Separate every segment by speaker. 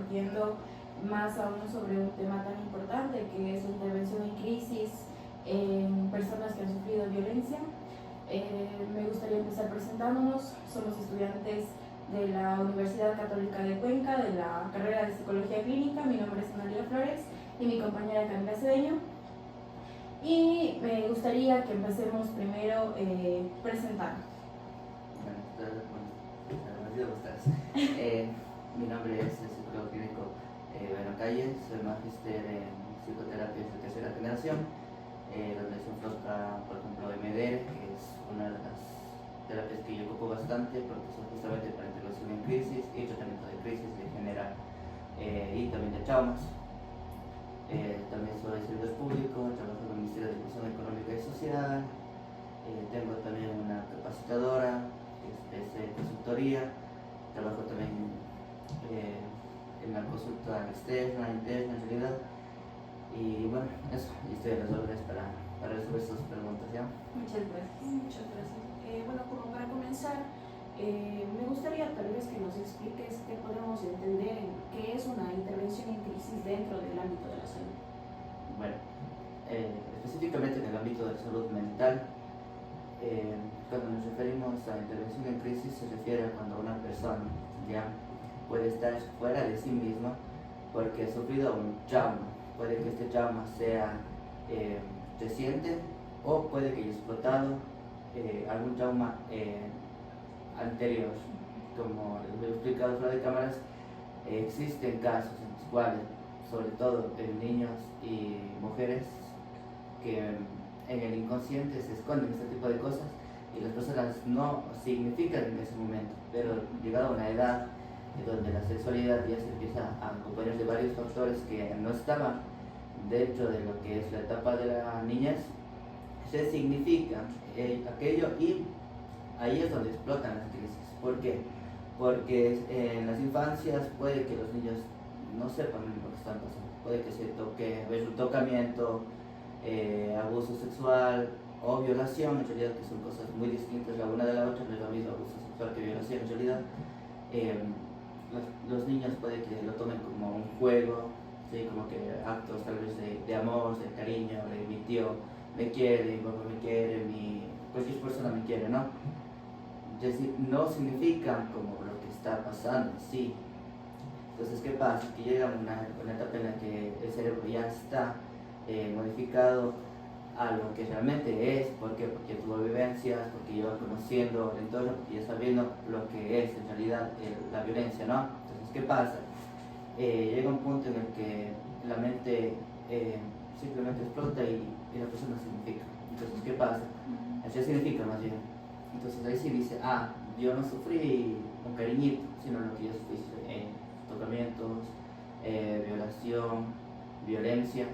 Speaker 1: compartiendo más aún sobre un tema tan importante que es la intervención en crisis en personas que han sufrido violencia. Me gustaría empezar presentándonos. Somos estudiantes de la Universidad Católica de Cuenca, de la carrera de Psicología Clínica. Mi nombre es Analia Flores y mi compañera Camila Cedeño. Y me gustaría que empecemos primero presentando.
Speaker 2: Mi nombre es el psicólogo clínico Bueno Calle, soy magíster en psicoterapia de tercera generación, donde se enfoca, por ejemplo, MDR, que es una de las terapias que yo ocupo bastante porque son justamente para intervención en crisis y tratamiento de crisis en general, y también de traumas. También soy servidor público, trabajo en el Ministerio de Inclusión Económica y Social, tengo también una capacitadora, que es consultoría, trabajo también en la consulta externa, interna en realidad, y bueno, eso, y estoy a las órdenes para resolver sus preguntas, ¿ya?
Speaker 1: Muchas gracias.
Speaker 3: Muchas gracias. Bueno, como para comenzar, me gustaría tal vez que nos expliques qué podemos entender en qué es una intervención en crisis dentro del ámbito de la salud.
Speaker 2: Bueno, específicamente en el ámbito de la salud mental, cuando nos referimos a intervención en crisis se refiere a cuando una persona ya puede estar fuera de sí misma porque ha sufrido un trauma. Puede que este trauma sea reciente o puede que haya explotado algún trauma anterior. Como les he explicado fuera de cámaras, existen casos en los cuales, sobre todo en niños y mujeres, que en el inconsciente se esconden este tipo de cosas y las personas no significan en ese momento, pero llegado a una edad donde la sexualidad ya se empieza a acompañar de varios factores que no estaban dentro de lo que es la etapa de la niñez, se significa aquello, y ahí es donde explotan las crisis. ¿Por qué? Porque en las infancias puede que los niños no sepan lo que están pasando, puede que se toque, un tocamiento, abuso sexual o violación, en realidad, que son cosas muy distintas la una de la otra. No es lo mismo abuso sexual que violación en realidad. Los niños puede que lo tomen como un juego, ¿sí? Como que actos tal vez de amor, de cariño, de mi tío me quiere, mi papá me quiere, cualquier persona me quiere, ¿no? Es decir, no significan como lo que está pasando, sí. Entonces, ¿qué pasa? Que llega una etapa en la que el cerebro ya está modificado a lo que realmente es. ¿Por qué? Porque tuvo vivencias, porque lleva conociendo el entorno, porque ya está viendo lo que es en realidad la violencia, ¿no? Entonces, ¿qué pasa? Llega un punto en el que la mente simplemente explota y la persona significa. Entonces, ¿qué pasa? Eso significa más bien. Entonces ahí sí dice, yo no sufrí un cariñito, sino lo que yo sufrí, tocamientos, violación, violencia.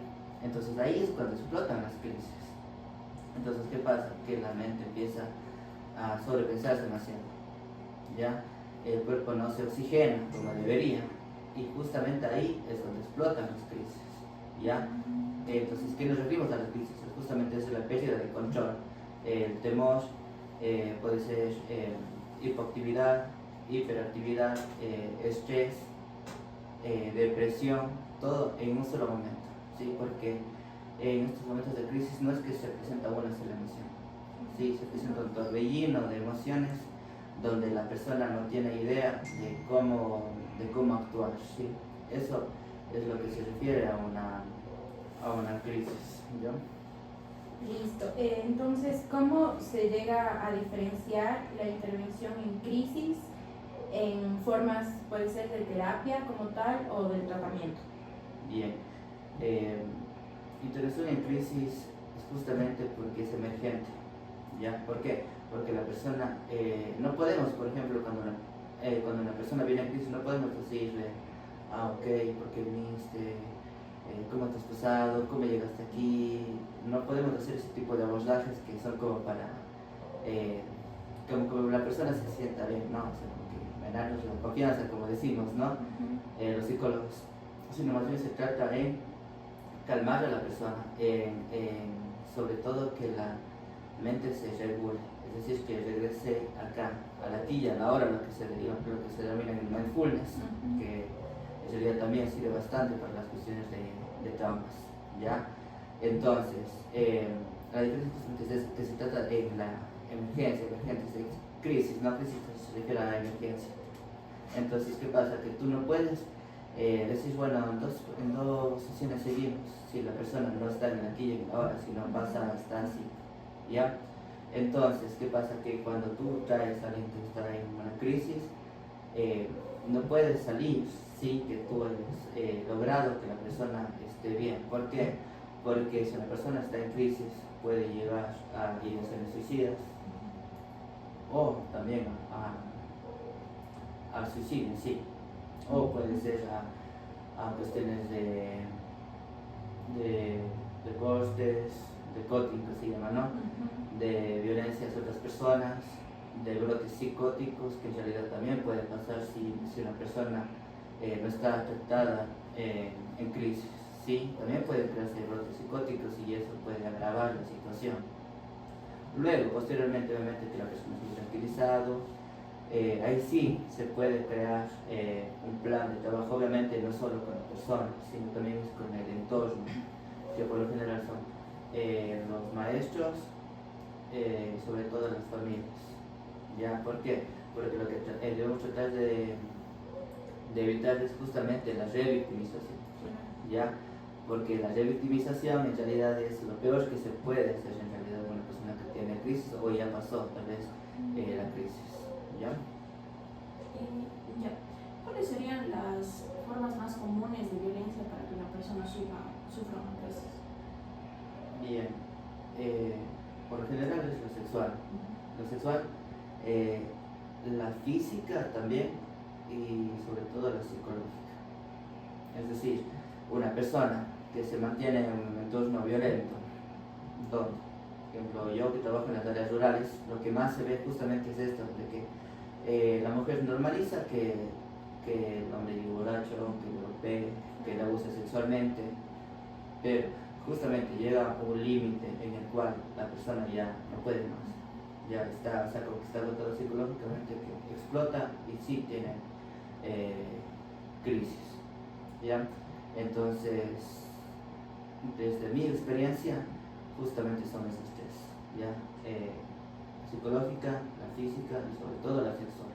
Speaker 2: Entonces ahí es cuando explotan las crisis. Entonces, ¿qué pasa? Que la mente empieza a sobrepensarse demasiado, ¿ya? El cuerpo no se oxigena como debería, y justamente ahí es donde explotan las crisis, ¿ya? Entonces, ¿qué nos referimos a las crisis? Justamente es la pérdida de control, el temor, puede ser hipoactividad, hiperactividad, estrés, depresión, todo en un solo momento, ¿sí? Porque en estos momentos de crisis no es que se presenta una sola emoción, ¿sí? Se presenta un torbellino de emociones donde la persona no tiene idea de cómo actuar, ¿sí? Eso es lo que se refiere a una crisis, ¿ya?
Speaker 1: Listo. Entonces, ¿cómo se llega a diferenciar la intervención en crisis en formas, puede ser de terapia como tal o del tratamiento?
Speaker 2: Bien. Intervención en crisis es justamente porque es emergente, ¿ya? ¿Por qué? Porque la persona, no podemos, por ejemplo, cuando una persona viene en crisis, no podemos decirle, ok, ¿por qué viniste? ¿Cómo te has pasado? ¿Cómo llegaste aquí? No podemos hacer ese tipo de abordajes que son como para como la persona se sienta bien, ¿no? O sea, como que ganarnos la confianza, como decimos, ¿no? Los psicólogos. Sino más bien se trata de calmar a la persona, sobre todo que la mente se regule, es decir, que regrese acá, a la aquí y a la hora, lo que se denomina el mindfulness, que en realidad también sirve bastante para las cuestiones de traumas, ¿ya? Entonces, la diferencia justamente es que se trata de la emergencia, crisis, no crisis se refiere a la emergencia. Entonces, ¿qué pasa? Que tú no puedes decir, bueno, en dos sesiones seguimos, si la persona no está en aquí y en ahora, si no pasa, está así, ¿ya? Entonces, ¿qué pasa? Que cuando tú traes a alguien que está en una crisis, no puedes salir sin que tú hayas logrado que la persona esté bien. ¿Por qué? Porque si una persona está en crisis, puede llegar a ideaciones suicidas o también al suicidio en sí, o puede ser a cuestiones de costes, de cutting que se llama, ¿no? De violencia hacia otras personas, de brotes psicóticos, que en realidad también puede pasar si una persona no está tratada en crisis. Sí, también pueden crearse brotes psicóticos y eso puede agravar la situación. Luego, posteriormente, obviamente, que la persona esté tranquilizado, ahí sí se puede crear un plan de trabajo, obviamente no solo con la persona, sino también con el entorno, que por lo general son los maestros, sobre todo las familias. ¿Ya? ¿Por qué? Porque lo que debemos tratar de evitar es justamente la revictimización, ¿ya? Porque la revictimización en realidad es lo peor que se puede hacer en realidad con una persona que tiene crisis o ya pasó tal vez la crisis, ¿ya?
Speaker 3: Ya. ¿Cuáles serían las formas más comunes de violencia para que una persona sufra una crisis?
Speaker 2: Bien, por lo general es lo sexual. Lo sexual, la física también y sobre todo la psicológica. Es decir, una persona que se mantiene en un entorno violento, donde, por ejemplo, yo que trabajo en las áreas rurales, lo que más se ve justamente es esto, de que la mujer normaliza que el hombre es borracho, que lo golpee, que la abuse sexualmente, pero justamente llega a un límite en el cual la persona ya no puede más, ya está, o sea, como que está agotado psicológicamente, que explota y sí tiene crisis, ¿ya? Entonces, desde mi experiencia, justamente son esas tres, ¿ya? Psicológica, la física y sobre todo la sexual.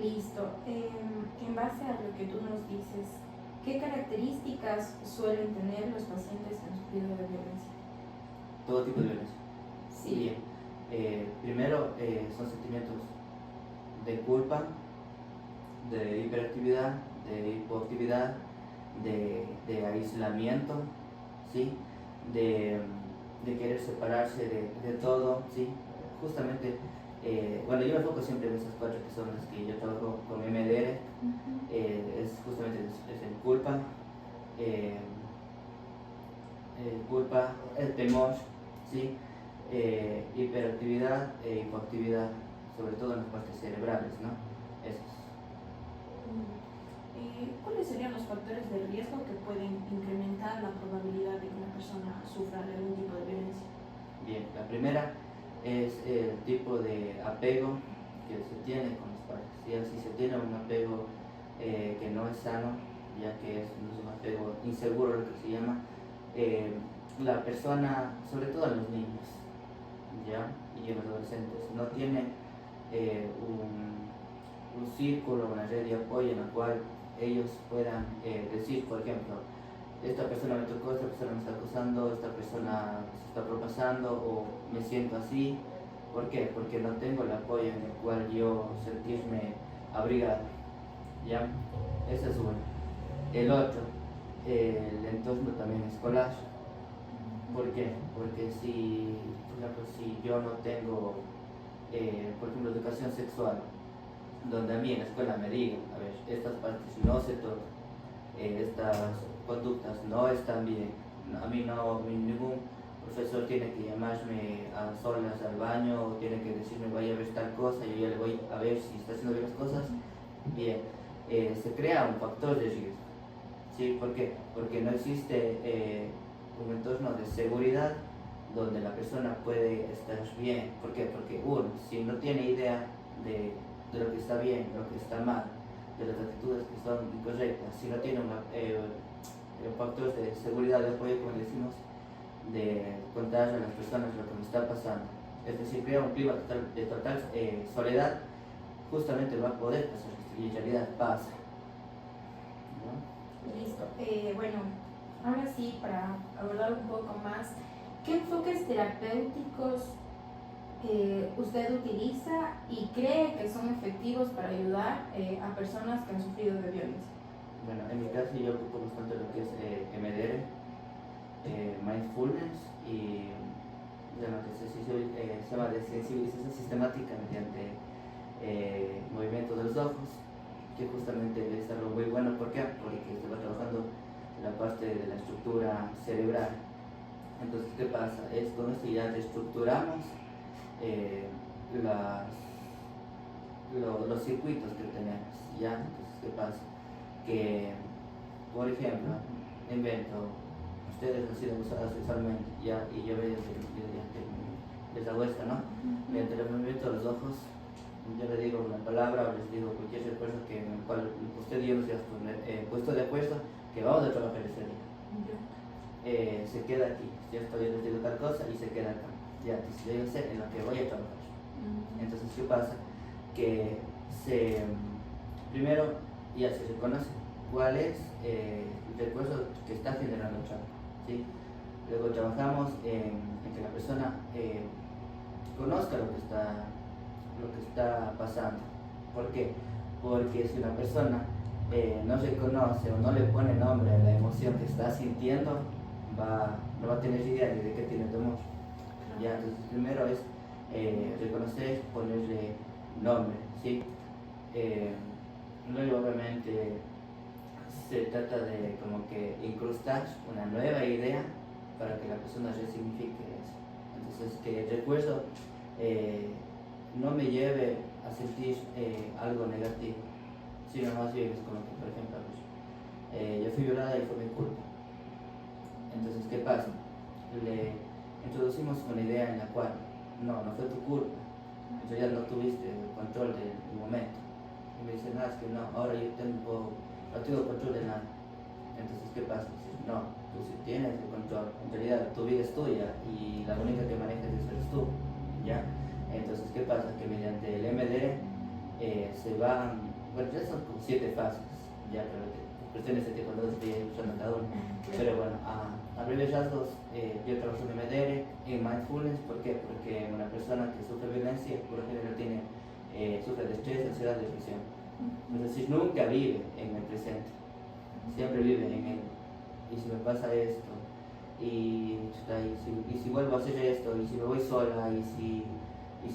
Speaker 1: Listo. En base a lo que tú nos dices, ¿qué características suelen tener los pacientes que han sufrido de violencia?
Speaker 2: Todo tipo de violencia.
Speaker 1: Sí.
Speaker 2: Bien. Primero son sentimientos de culpa, de hiperactividad, de hipoactividad, de aislamiento, ¿sí? De querer separarse de todo, ¿sí? Justamente, bueno, yo me enfoco siempre en esas cuatro que son las que yo trabajo con MDR, es justamente es el culpa, el temor, ¿sí? Hiperactividad e hipoactividad, sobre todo en las partes cerebrales, ¿no? Esos.
Speaker 3: ¿Cuáles serían los factores de riesgo que pueden incrementar la probabilidad de que una persona sufra algún tipo de violencia?
Speaker 2: Bien, la primera es el tipo de apego que se tiene con los padres. ¿Sí? Si se tiene un apego que no es sano, ya que es un apego inseguro, lo que se llama, la persona, sobre todo en los niños, ¿ya? Y en los adolescentes, no tiene un círculo, una red de apoyo en la cual ellos puedan decir, por ejemplo, esta persona me tocó, esta persona me está acosando, esta persona se está propasando o me siento así. ¿Por qué? Porque no tengo el apoyo en el cual yo sentirme abrigado, ¿ya? Ese es uno. El otro, el entorno también escolar. ¿Por qué? Porque si, por ejemplo, si yo no tengo, por ejemplo, educación sexual, donde a mí en la escuela me digan, a ver, estas partes no se tocan, estas conductas no están bien, a mí no, ningún profesor tiene que llamarme a solas al baño o tiene que decirme vaya a ver tal cosa, yo ya le voy a ver si está haciendo bien las cosas, bien, se crea un factor de riesgo, ¿sí? ¿Por qué? Porque no existe un entorno de seguridad donde la persona puede estar bien. ¿Por qué? Porque uno, si no tiene idea de lo que está bien, lo que está mal, de las actitudes que son incorrectas, si no tiene factores de seguridad, de apoyo, como decimos, de contar a las personas lo que me está pasando. Es decir, crea un clima de total soledad, justamente va a poder pasar esto, y en realidad pasa, ¿no?
Speaker 1: Listo. Bueno, ahora sí, para abordar un poco más, ¿qué enfoques terapéuticos usted utiliza y cree que son efectivos para ayudar a personas que han sufrido de violencia?
Speaker 2: Bueno, en mi caso yo ocupo bastante lo que es MDR, mindfulness y lo que se llama de sensibilización sistemática mediante movimiento de los ojos, que justamente es algo muy bueno. ¿Por qué? Porque se va trabajando la parte de la estructura cerebral. Entonces, ¿qué pasa? Es con esto ya reestructuramos los circuitos que tenemos, ¿ya? Entonces, ¿qué pasa? Que, por ejemplo, invento, ustedes han sido abusados sexualmente, ¿ya? Y yo veo que les hago esto, ¿no? Mediante el movimiento de los ojos, yo le digo una palabra o les digo cualquier recuerdo en el cual usted y yo nos hayamos puesto de acuerdo que vamos a trabajar ese día. Se queda aquí, ya estoy, les digo tal cosa y se queda acá. Ya, entonces yo sé en lo que voy a trabajar. Entonces, ¿qué pasa? Que primero ya se reconoce cuál es el recuerdo que está generando el trabajo, ¿sí? Luego trabajamos en que la persona conozca lo que está pasando. ¿Por qué? Porque si una persona no reconoce o no le pone nombre a la emoción que está sintiendo, no va a tener idea ni de qué tiene temor. Ya, entonces primero es reconocer, ponerle nombre, ¿sí? Luego obviamente se trata de como que incrustar una nueva idea para que la persona resignifique eso. Entonces que el recuerdo no me lleve a sentir algo negativo, sino más bien es como que, por ejemplo, yo fui violada y fue mi culpa. Entonces, ¿qué pasa? Le introducimos una idea en la cual no fue tu culpa, en realidad no tuviste control del momento. Y me dicen, es que no, ahora yo no tengo control de nada. Entonces, ¿qué pasa? Dices, no, tú sí tienes el control, en realidad tu vida es tuya y la única que manejas eso eres tú, ¿ya? Entonces, ¿qué pasa? Que mediante el MDR se van, bueno, ya son como 7 fases, ya, pero cuestiones de tiempo no estoy usando cada uno. Pero bueno, a breves rasgos, yo trabajo en MDR, en mindfulness. ¿Por qué? Porque una persona que sufre violencia, por lo general sufre de estrés, ansiedad, depresión. Es decir, nunca vive en el presente, siempre vive en él. Y si me pasa esto, y si vuelvo a hacer esto, y si me voy sola, y si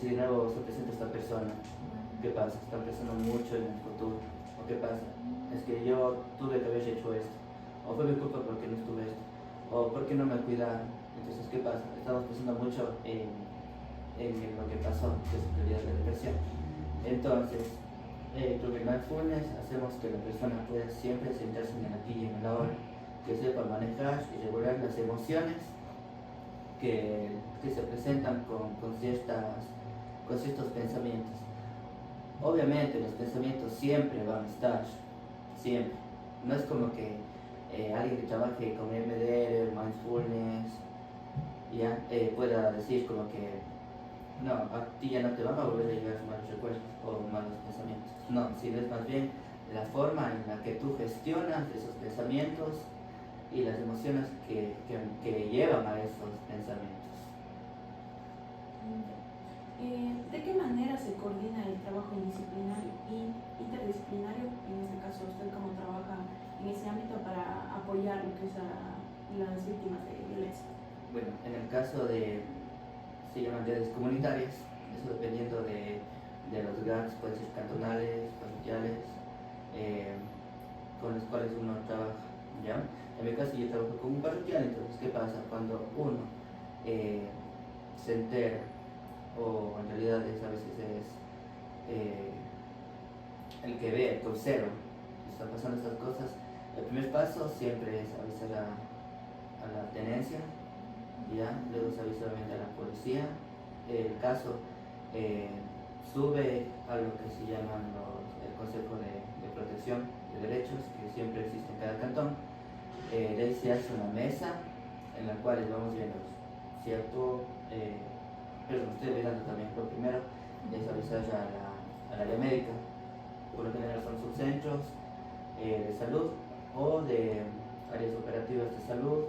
Speaker 2: de nuevo se presenta esta persona, ¿qué pasa? Está pensando mucho en el futuro. ¿O qué pasa? Es que yo tuve que haber hecho esto, o fue mi culpa porque no estuve esto, o porque no me cuidaron. Entonces, ¿qué pasa? Estamos pensando mucho en lo que pasó, que es en realidad la depresión. Entonces, con el mindfulness hacemos que la persona pueda siempre sentarse en el aquí y en el ahora, que sepa manejar y regular las emociones que se presentan con ciertos pensamientos. Obviamente los pensamientos siempre van a estar, siempre. No es como que alguien que trabaje con MDR, mindfulness, ya pueda decir como que no, a ti ya no te van a volver a llegar malos recuerdos o malos pensamientos. No, sino es más bien la forma en la que tú gestionas esos pensamientos y las emociones que llevan a esos pensamientos.
Speaker 3: ¿De qué manera se coordina el trabajo indisciplinario y interdisciplinario? En este caso, ¿usted cómo trabaja en ese ámbito para apoyar lo que es a las víctimas de violencia?
Speaker 2: Bueno, en el caso se llaman redes comunitarias, eso dependiendo de los GATS, pueden ser cantonales, parroquiales, con los cuales uno trabaja, ¿ya? En mi caso yo trabajo con un parroquial. Entonces, ¿qué pasa? Cuando uno se entera, o en realidad a veces es el que ve, el que observa que están pasando estas cosas, el primer paso siempre es avisar a la tenencia, ¿ya? Luego se avisa obviamente a la policía. El caso sube a lo que se llaman el Consejo de Protección de Derechos, que siempre existe en cada cantón. De ahí se hace una mesa en la cual vamos viendo, ¿cierto? Pero me estoy olvidando también, lo primero es avisar ya al área médica. Por lo general son subcentros de salud o de áreas operativas de salud,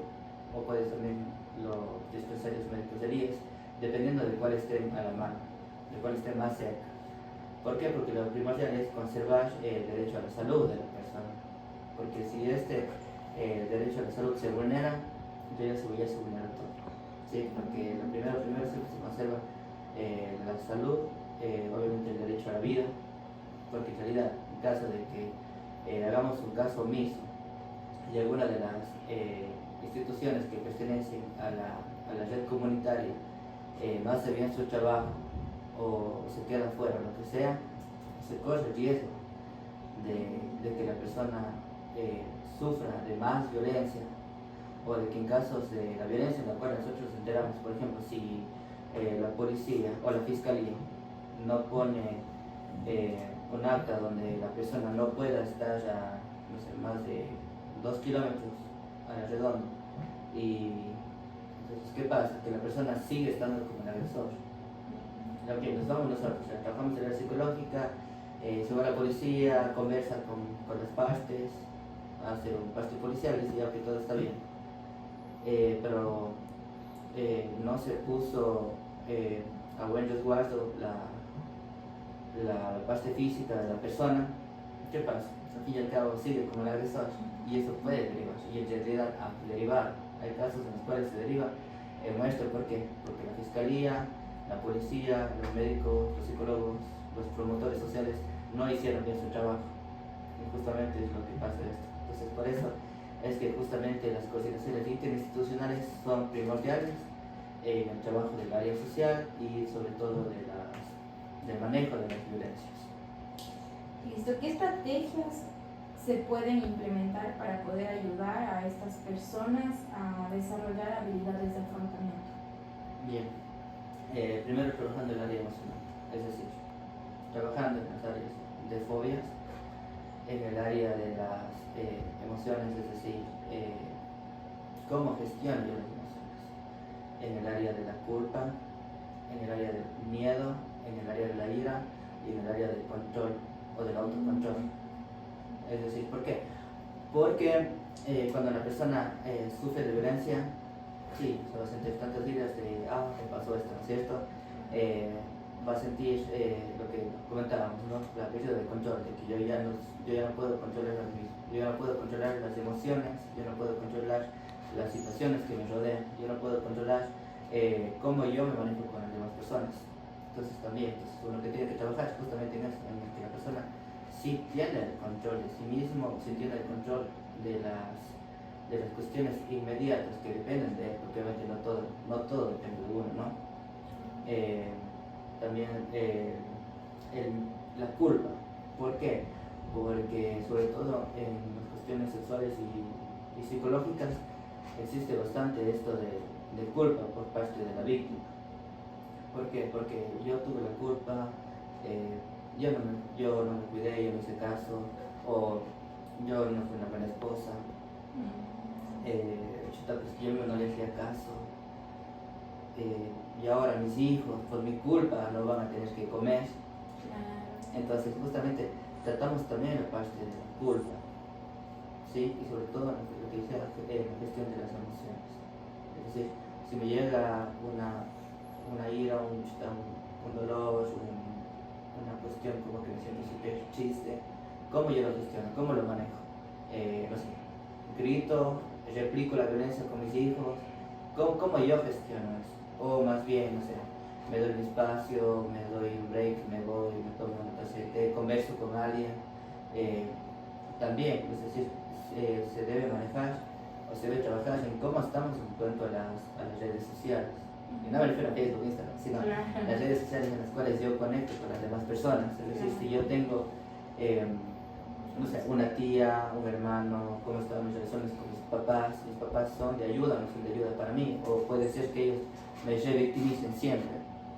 Speaker 2: o puede ser también los dispensarios médicos del IES, dependiendo de cuál esté a la mano, de cuál esté más cerca. ¿Por qué? Porque lo primordial es conservar el derecho a la salud de la persona, porque si este derecho a la salud se vulnera, entonces ya se vulnera todo. ¿Sí? Porque lo primero siempre se conserva la salud, obviamente el derecho a la vida, porque en realidad, en caso de que hagamos un caso omiso y alguna de las instituciones que pertenecen a la red comunitaria no hace bien su trabajo o se queda fuera, lo que sea, se corre el riesgo de que la persona sufra de más violencia, o de que en casos de la violencia en la cual nosotros nos enteramos, por ejemplo, si la policía o la fiscalía no pone un acta donde la persona no pueda estar a no sé, más de 2 kilómetros a la redonda, y entonces, ¿qué pasa? Que la persona sigue estando como el agresor. Lo que nos vamos nosotros, o sea, trabajamos en la psicológica, se va a la policía, conversa con las partes, hace un parte policial y dice ya que todo está bien. Pero no se puso a buen resguardo la parte física de la persona. ¿Qué pasa? Al fin y al cabo sigue como el agresor, y eso puede derivar, y en realidad derivar. Hay casos en los cuales se deriva. Muestra por qué, porque la fiscalía, la policía, los médicos, los psicólogos, los promotores sociales no hicieron bien su trabajo, y justamente es lo que pasa esto. Entonces, por eso es que justamente las coordinaciones interinstitucionales son primordiales en el trabajo del área social y sobre todo del manejo de las violencias.
Speaker 1: Listo. ¿Qué estrategias se pueden implementar para poder ayudar a estas personas a desarrollar habilidades de afrontamiento?
Speaker 2: Bien, primero trabajando en el área emocional, es decir, trabajando en las áreas de fobias, en el área de las emociones, es decir, cómo gestiono yo las emociones, en el área de la culpa, en el área del miedo, en el área de la ira y en el área del control o del autocontrol. Es decir, ¿por qué? Porque cuando la persona sufre de violencia, sí, se va a sentir tantas ideas de, me pasó esto, ¿no es cierto? Va a sentir lo que comentábamos, ¿no? La pérdida de control, de que yo ya no puedo controlar las mismas, yo ya no puedo controlar las emociones, yo no puedo controlar las situaciones que me rodean, yo no puedo controlar cómo yo me manejo con las demás personas. Entonces también, uno que tiene que trabajar justamente en eso, en que la persona sí tiene el control de sí mismo, sí tiene el control de las cuestiones inmediatas que dependen de él, porque obviamente no todo depende de uno, ¿no? También la culpa. ¿Por qué? Porque sobre todo en las cuestiones sexuales y psicológicas existe bastante esto de culpa por parte de la víctima. ¿Por qué? Porque yo tuve la culpa, yo no me cuidé, yo no hice caso, o yo no fui una buena esposa, pues yo no le hacía caso, y ahora mis hijos por mi culpa no van a tener que comer. Entonces justamente tratamos también la parte de la culpa, ¿sí? Y sobre todo lo que dice la gestión de las emociones. Es decir, si me llega una ira, un dolor, una cuestión como que me siento súper triste, ¿cómo yo lo gestiono? ¿Cómo lo manejo? No sé, grito, replico la violencia con mis hijos, ¿cómo yo gestiono eso? O más bien, no sé, me doy un espacio, me doy un break, me voy, me tomo una taza de té, converso con alguien. También, es decir, se debe manejar o se debe trabajar en cómo estamos en cuanto a las redes sociales. Y no me refiero a Facebook, Instagram, sino las redes sociales en las cuales yo conecto con las demás personas. Es decir, si yo tengo, no sé, una tía, un hermano, cómo están mis relaciones con mis papás son de ayuda, no son de ayuda para mí, o puede ser que ellos me revictimicen siempre.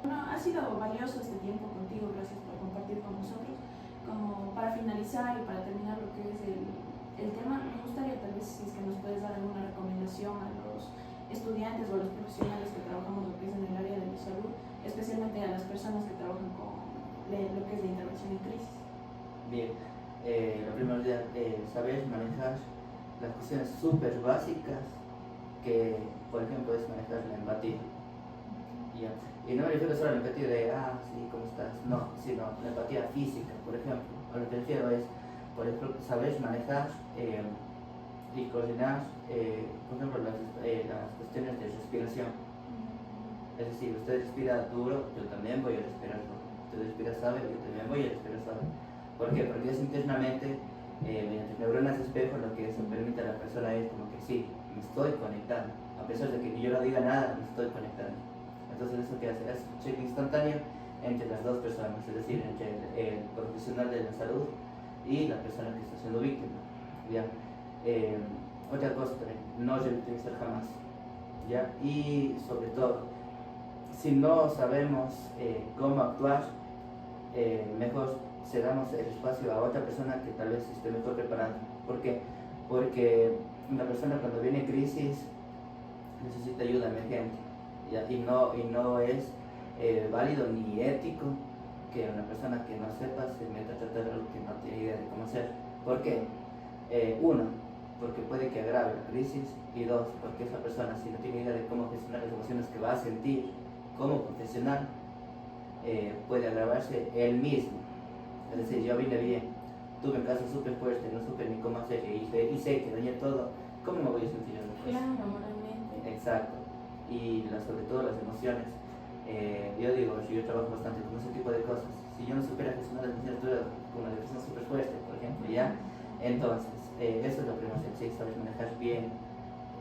Speaker 3: Bueno, ha sido valioso este tiempo contigo, gracias por compartir con nosotros. Como para finalizar y para terminar lo que es el tema, me gustaría tal vez si es que nos puedes dar alguna recomendación a los estudiantes o a los profesionales que trabajamos lo que es en el área de la salud, especialmente a las personas que trabajan con lo que es la intervención en crisis.
Speaker 2: Bien, lo primero es saber manejar las cuestiones súper básicas que, por ejemplo, es manejar la empatía. ¿Ya? Y no me refiero solo a la empatía de, sí, ¿cómo estás? No, sino la empatía física, por ejemplo. A lo que refiero es, por ejemplo, saber manejar y coordinar, por ejemplo, las cuestiones de respiración. Es decir, usted respira duro, yo también voy a respirar duro. Usted respira suave, yo también voy a respirar suave. ¿Por qué? Porque es internamente, mediante neuronas de espejo, lo que eso permite a la persona es como que sí, me estoy conectando. A pesar de que yo no diga nada, me estoy conectando. Entonces eso que hace es un check instantáneo entre las dos personas, es decir, entre el profesional de la salud y la persona que está siendo víctima. ¿Ya? Otra cosa también, no revictimizar jamás. ¿Ya? Y sobre todo, si no sabemos cómo actuar, mejor cedamos el espacio a otra persona que tal vez esté mejor preparada. ¿Por qué? Porque una persona cuando viene en crisis necesita ayuda emergente, ¿ya? Y no es válido ni ético que una persona que no sepa se meta a tratar algo que no tiene idea de cómo hacer. ¿Por qué? Uno, porque puede que agrave la crisis, y dos, porque esa persona, si no tiene idea de cómo gestionar las emociones que va a sentir como profesional, puede agravarse él mismo. Es decir, yo vine bien, tuve un caso súper fuerte, no supe ni cómo hacer, y sé que dañé todo, ¿cómo me voy a sentir yo después?
Speaker 1: Claro, moralmente.
Speaker 2: Exacto, y sobre todo las emociones. Yo digo, yo trabajo bastante con ese tipo de cosas. Si yo no supiera gestionar las emociones, tuve una depresión súper fuerte, por ejemplo, ¿ya? Entonces, eso es lo primero, sí, saber manejar bien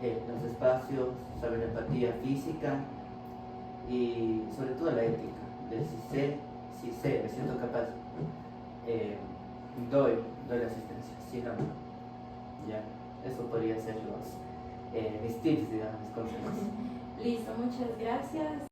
Speaker 2: los espacios, saber la empatía física y sobre todo la ética, de si sé, me siento capaz, doy la asistencia, si no, ya, eso podría ser mis tips, digamos, mis consejos.
Speaker 1: Listo, muchas gracias.